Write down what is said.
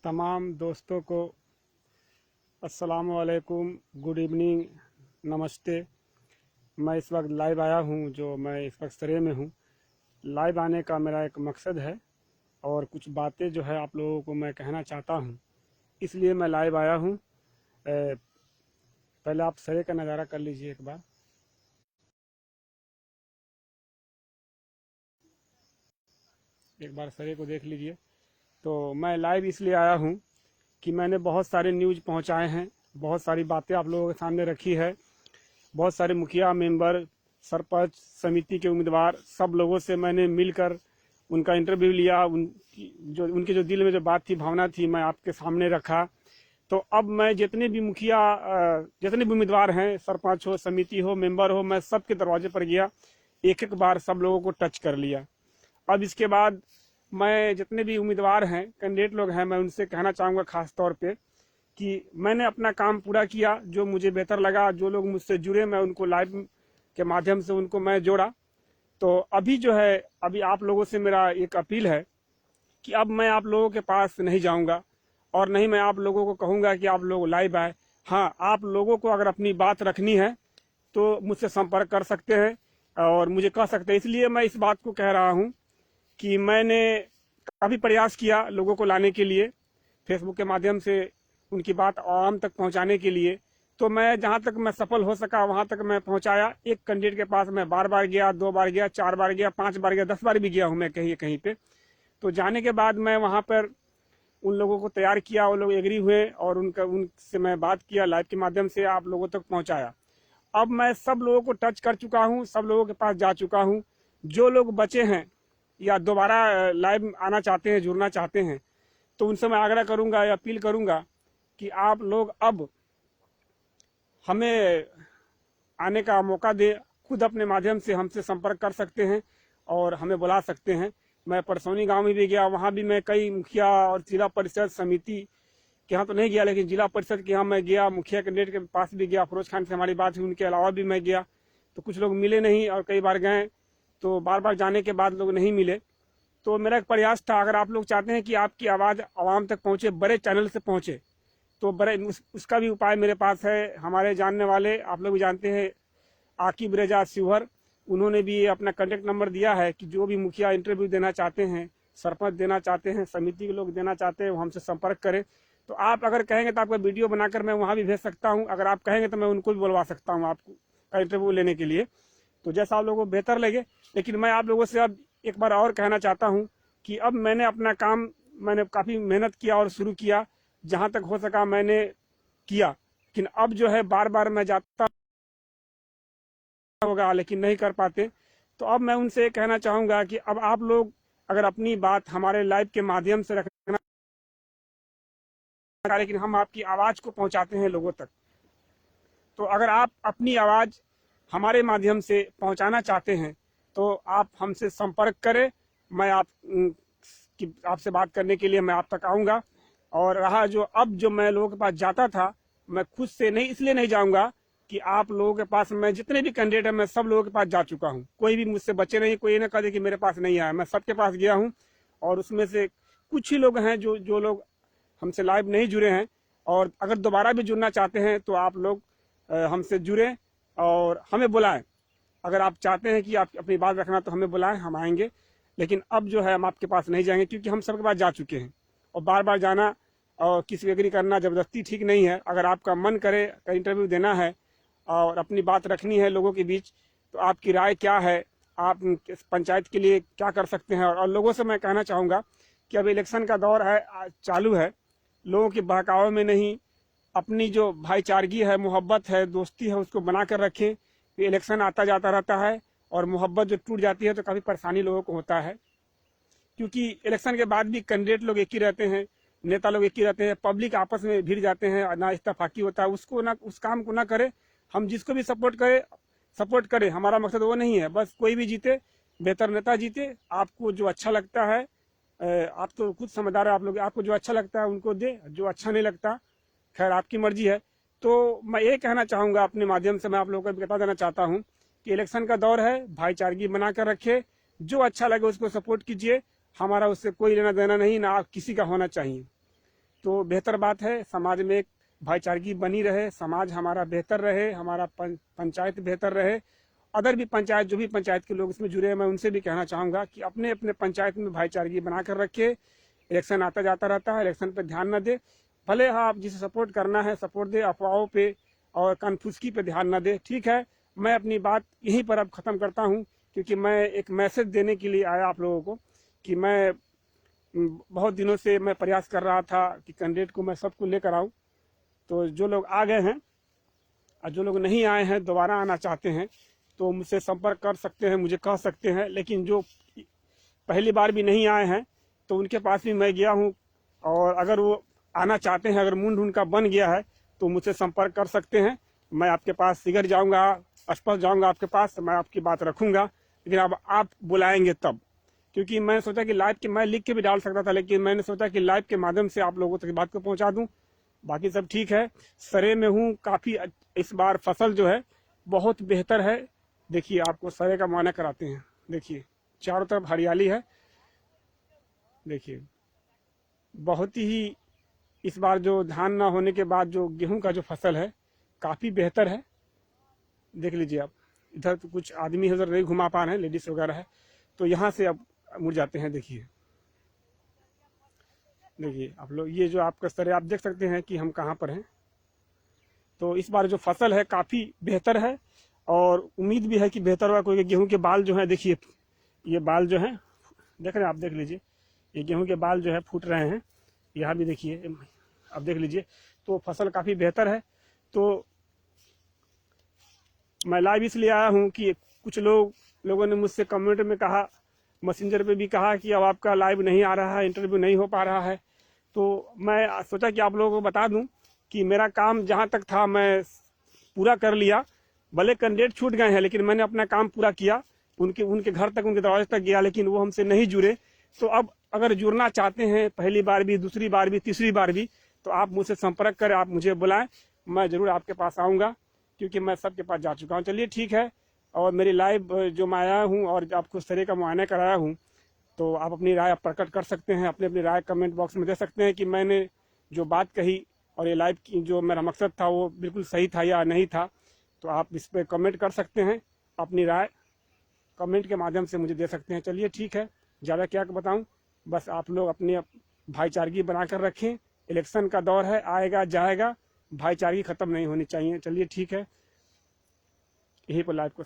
तमाम दोस्तों को अस्सलाम वालेकुम, गुड इवनिंग, नमस्ते। मैं इस वक्त लाइव आया हूँ। जो मैं इस वक्त सरे में हूँ। लाइव आने का मेरा एक मकसद है और कुछ बातें जो है आप लोगों को मैं कहना चाहता हूँ, इसलिए मैं लाइव आया हूँ। पहले आप सरे का नज़ारा कर लीजिए एक बार सरे को देख लीजिए। तो मैं लाइव इसलिए आया हूँ कि मैंने बहुत सारे न्यूज़ पहुँचाए हैं, बहुत सारी बातें आप लोगों के सामने रखी है। बहुत सारे मुखिया, मेंबर, सरपंच, समिति के उम्मीदवार, सब लोगों से मैंने मिलकर उनका इंटरव्यू लिया। उनके जो दिल में जो बात थी, भावना थी, मैं आपके सामने रखा। तो अब मैं जितने भी मुखिया, जितने भी उम्मीदवार हैं, सरपंच हो, समिति हो, मेंबर हो, मैं सबके दरवाजे पर गया, एक एक बार सब लोगों को टच कर लिया। अब इसके बाद मैं जितने भी उम्मीदवार हैं, कैंडिडेट लोग हैं, मैं उनसे कहना चाहूँगा खास तौर पे कि मैंने अपना काम पूरा किया। जो मुझे बेहतर लगा, जो लोग मुझसे जुड़े, मैं उनको लाइव के माध्यम से उनको मैं जोड़ा। तो अभी जो है, अभी आप लोगों से मेरा एक अपील है कि अब मैं आप लोगों के पास नहीं जाऊंगा और नहीं मैं आप लोगों को कहूंगा कि आप लोग लाइव आए। हाँ, आप लोगों को अगर अपनी बात रखनी है तो मुझसे संपर्क कर सकते हैं और मुझे कह सकते हैं। इसलिए मैं इस बात को कह रहा हूँ कि मैंने काफ़ी प्रयास किया लोगों को लाने के लिए, फेसबुक के माध्यम से उनकी बात आवाम तक पहुंचाने के लिए। तो मैं जहां तक मैं सफल हो सका वहां तक मैं पहुंचाया। एक कैंडिडेट के पास मैं बार बार गया, 2 बार गया, 4 बार गया, 5 बार गया, 10 बार भी गया हूं मैं कहीं कहीं पे। तो जाने के बाद मैं वहां पर उन लोगों को तैयार किया, वो लोग एग्री हुए और उनसे मैं बात किया, लाइव के माध्यम से आप लोगों तक पहुंचाया। अब मैं सब लोगों को टच कर चुका हूं, सब लोगों के पास जा चुका हूं। जो लोग बचे हैं या दोबारा लाइव आना चाहते हैं, जुड़ना चाहते हैं, तो उनसे मैं आग्रह करूंगा या अपील करूंगा कि आप लोग अब हमें आने का मौका दे, खुद अपने माध्यम से हमसे संपर्क कर सकते हैं और हमें बुला सकते हैं। मैं परसौनी गांव में भी गया, वहां भी मैं कई मुखिया और जिला परिषद समिति के यहाँ तो नहीं गया, लेकिन जिला परिषद के यहाँ मैं गया, मुखिया कैंडिडेट के पास भी गया, फिरोज खान से हमारी बात हुई, उनके अलावा भी मैं गया। तो कुछ लोग मिले नहीं और कई बार गए, तो बार बार जाने के बाद लोग नहीं मिले। तो मेरा एक प्रयास था, अगर आप लोग चाहते हैं कि आपकी आवाज़ आवाम तक पहुँचे, बड़े चैनल से पहुँचे, तो बड़े उसका भी उपाय मेरे पास है। हमारे जानने वाले, आप लोग भी जानते हैं, आकिब रेजा शिवहर, उन्होंने भी अपना कॉन्टेक्ट नंबर दिया है कि जो भी मुखिया इंटरव्यू देना चाहते हैं, सरपंच देना चाहते हैं, समिति के लोग देना चाहते हैं, वो हमसे संपर्क करें। तो आप अगर कहेंगे तो आपका वीडियो बनाकर मैं वहाँ भी भेज सकता हूँ। अगर आप कहेंगे तो मैं उनको भी बुलवा सकता हूँ आपको का इंटरव्यू लेने के लिए, तो जैसा आप लोगों को बेहतर लगे। लेकिन मैं आप लोगों से अब एक बार और कहना चाहता हूँ कि अब मैंने अपना काम, मैंने काफ़ी मेहनत किया और शुरू किया, जहाँ तक हो सका मैंने किया। लेकिन अब जो है बार बार मैं जाता होगा लेकिन नहीं कर पाते। तो अब मैं उनसे कहना चाहूँगा कि अब आप लोग अगर अपनी बात हमारे लाइव के माध्यम से रखना, लेकिन हम आपकी आवाज़ को पहुँचाते हैं लोगों तक। तो अगर आप अपनी आवाज़ हमारे माध्यम से पहुँचाना चाहते हैं तो आप हमसे संपर्क करें। मैं आपसे बात करने के लिए मैं आप तक आऊँगा। और रहा जो अब जो मैं लोगों के पास जाता था, मैं खुद से नहीं, इसलिए नहीं जाऊँगा कि आप लोगों के पास, मैं जितने भी कैंडिडेट हैं मैं सब लोगों के पास जा चुका हूँ, कोई भी मुझसे बचे नहीं। कोई ना कहे कि मेरे पास नहीं आया, मैं सबके पास गया हूँ। और उसमें से कुछ ही लोग हैं जो लोग हमसे लाइव नहीं जुड़े हैं, और अगर दोबारा भी जुड़ना चाहते हैं तो आप लोग हमसे जुड़ें और हमें बुलाएं। अगर आप चाहते हैं कि आप अपनी बात रखना तो हमें बुलाएं, हम आएंगे। लेकिन अब जो है हम आपके पास नहीं जाएंगे, क्योंकि हम सबके पास जा चुके हैं। और बार बार जाना और किसी को एग्री करना ज़बरदस्ती ठीक नहीं है। अगर आपका मन करे कहीं इंटरव्यू देना है और अपनी बात रखनी है लोगों के बीच, तो आपकी राय क्या है, आप पंचायत के लिए क्या कर सकते हैं। और लोगों से मैं कहना चाहूँगा कि अब इलेक्शन का दौर है, चालू है, लोगों के बहकावे में नहीं, अपनी जो भाईचारगी है, मोहब्बत है, दोस्ती है, उसको बना कर रखें। ये इलेक्शन आता जाता रहता है और मोहब्बत जो टूट जाती है तो काफ़ी परेशानी लोगों को होता है, क्योंकि इलेक्शन के बाद भी कैंडिडेट लोग एक ही रहते हैं, नेता लोग एक ही रहते हैं, पब्लिक आपस में भिड़ जाते हैं, ना इत्तेफाकी होता है। उसको ना, उस काम को ना करें। हम जिसको भी सपोर्ट करें, हमारा मकसद वो नहीं है। बस कोई भी जीते, बेहतर नेता जीते, आपको जो अच्छा लगता है, आप तो खुद समझदार है, आप लोग, आपको जो अच्छा लगता है उनको दे, जो अच्छा नहीं लगता खैर आपकी मर्जी है। तो मैं ये कहना चाहूँगा, अपने माध्यम से मैं आप लोगों को बता देना चाहता हूँ कि इलेक्शन का दौर है, भाईचारगी बना कर रखे, जो अच्छा लगे उसको सपोर्ट कीजिए। हमारा उससे कोई लेना देना नहीं, ना किसी का होना चाहिए। तो बेहतर बात है, समाज में एक भाईचारगी बनी रहे, समाज हमारा बेहतर रहे, हमारा पंचायत बेहतर रहे। अदर भी पंचायत, जो भी पंचायत के लोग इसमें जुड़े हैं, मैं उनसे भी कहना चाहूँगा कि अपने अपने पंचायत में भाईचारगी बना कर रखे। इलेक्शन आता जाता रहता है, इलेक्शन पर ध्यान न दे। भले आप जिसे सपोर्ट करना है सपोर्ट दे, अफवाहों पे और कन्फ्यूजकी पे ध्यान न दे। ठीक है, मैं अपनी बात यहीं पर अब ख़त्म करता हूँ, क्योंकि मैं एक मैसेज देने के लिए आया आप लोगों को कि मैं बहुत दिनों से मैं प्रयास कर रहा था कि कैंडिडेट को मैं सबको लेकर आऊँ। तो जो लोग आ गए हैं और जो लोग नहीं आए हैं, दोबारा आना चाहते हैं, तो मुझसे संपर्क कर सकते हैं, मुझे कह सकते हैं। लेकिन जो पहली बार भी नहीं आए हैं, तो उनके पास भी मैं गया हूँ, और अगर वो आना चाहते हैं, अगर मुंड उनका बन गया है, तो मुझसे संपर्क कर सकते हैं। मैं आपके पास शीघ्र जाऊँगा, स्पष्ट जाऊँगा आपके पास, मैं आपकी बात रखूँगा। लेकिन अब आप बुलाएंगे तब, क्योंकि मैं सोचा कि लाइव के मैं लिख के भी डाल सकता था, लेकिन मैंने सोचा कि लाइव के माध्यम से आप लोगों तक बात को पहुँचा दूँ। बाकी सब ठीक है, सरे में हूँ काफ़ी। इस बार फसल जो है बहुत बेहतर है। देखिए, आपको सरे का मुआयना कराते हैं। देखिए, चारों तरफ हरियाली है। देखिए, बहुत ही इस बार जो धान ना होने के बाद जो गेहूं का जो फसल है काफ़ी बेहतर है। देख लीजिए आप, इधर तो कुछ आदमी इधर नहीं घुमा पा रहे हैं, लेडीज वगैरह है, तो यहाँ से अब मुड़ जाते हैं। देखिए देखिए आप लोग, ये जो आपका सर है, आप देख सकते हैं कि हम कहाँ पर हैं। तो इस बार जो फसल है काफ़ी बेहतर है, और उम्मीद भी है कि बेहतर होगा, क्योंकि गेहूं के बाल जो है, देखिए ये बाल जो है, देख रहे हैं आप, देख लीजिए ये गेहूं के बाल जो है फूट रहे हैं। यहाँ भी देखिए, आप देख लीजिए, तो फसल काफ़ी बेहतर है। तो मैं लाइव इसलिए आया हूँ कि कुछ लोगों ने मुझसे कमेंट में कहा, मैसेंजर पे भी कहा कि अब आपका लाइव नहीं आ रहा है, इंटरव्यू नहीं हो पा रहा है। तो मैं सोचा कि आप लोगों को बता दूं कि मेरा काम जहां तक था मैं पूरा कर लिया। भले कैंडिडेट छूट गए हैं, लेकिन मैंने अपना काम पूरा किया। उनके घर तक, उनके दरवाजे तक गया, लेकिन वो हमसे नहीं जुड़े। तो अब अगर जुड़ना चाहते हैं, पहली बार भी, दूसरी बार भी, तीसरी बार भी, तो आप मुझसे संपर्क करें, आप मुझे बुलाएं, मैं ज़रूर आपके पास आऊँगा, क्योंकि मैं सबके पास जा चुका हूँ। चलिए ठीक है, और मेरी लाइव जो मैं आया हूँ और आपको इस तरह का मुआयना कराया हूँ, तो आप अपनी राय प्रकट कर सकते हैं, अपनी अपनी राय कमेंट बॉक्स में दे सकते हैं कि मैंने जो बात कही और ये लाइव की जो मेरा मकसद था वो बिल्कुल सही था या नहीं था। तो आप इस पर कमेंट कर सकते हैं, अपनी राय कमेंट के माध्यम से मुझे दे सकते हैं। चलिए ठीक है, ज़्यादा क्या बताऊं, बस आप लोग अपनी भाईचारगी बना कर रखें। इलेक्शन का दौर है, आएगा जाएगा, भाईचारगी ख़त्म नहीं होनी चाहिए। चलिए ठीक है, यहीं पर लाइव को